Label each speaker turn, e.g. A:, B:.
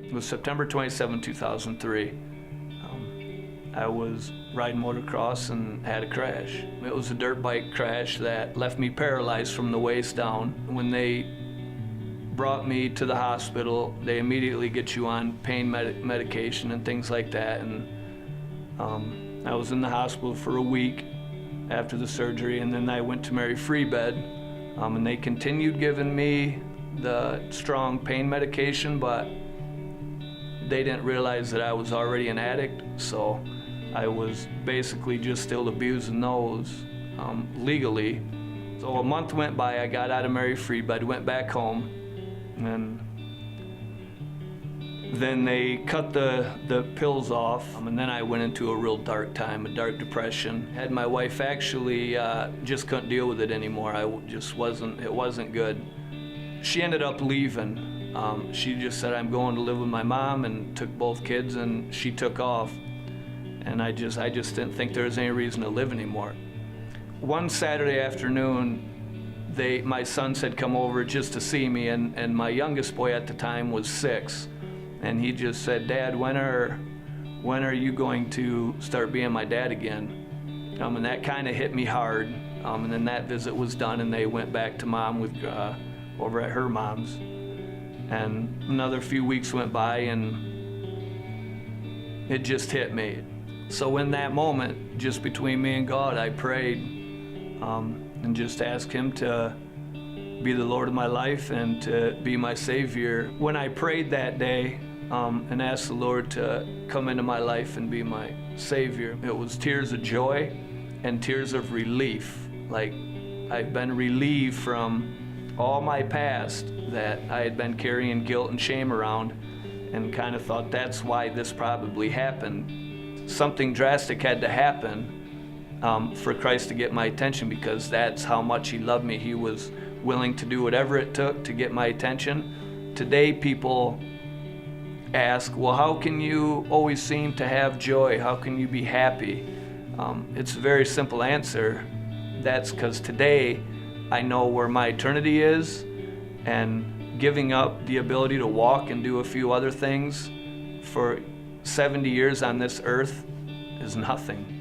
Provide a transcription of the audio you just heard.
A: It was September 27, 2003. I was riding motocross and had a crash. It was a dirt bike crash that left me paralyzed from the waist down. When they brought me to the hospital, they immediately get you on pain medication and things like that. And I was in the hospital for a week after the surgery, and then I went to Mary Free Bed, and they continued giving me the strong pain medication, but they didn't realize that I was already an addict, so I was basically just still abusing those legally. So a month went by, I got out of Mary Free Bed, went back home, and then they cut the pills off, and then I went into a real dark time, a dark depression. Had my wife actually just couldn't deal with it anymore. It wasn't good. She ended up leaving. She just said, I'm going to live with my mom, and took both kids, and she took off. And I just didn't think there was any reason to live anymore. One Saturday afternoon, my sons had come over just to see me, and my youngest boy at the time was 6. And he just said, Dad, when are you going to start being my dad again? And that kind of hit me hard. And then that visit was done, and they went back to Mom over at her mom's. And another few weeks went by, and it just hit me. So in that moment, just between me and God, I prayed and just asked Him to be the Lord of my life and to be my Savior. When I prayed that day and asked the Lord to come into my life and be my Savior, it was tears of joy and tears of relief. Like, I've been relieved from all my past that I had been carrying guilt and shame around, and kind of thought that's why this probably happened. Something drastic had to happen for Christ to get my attention, because that's how much He loved me. He was willing to do whatever it took to get my attention. Today people ask, well, how can you always seem to have joy? How can you be happy? It's a very simple answer. That's because today I know where my eternity is, and giving up the ability to walk and do a few other things for 70 years on this earth is nothing.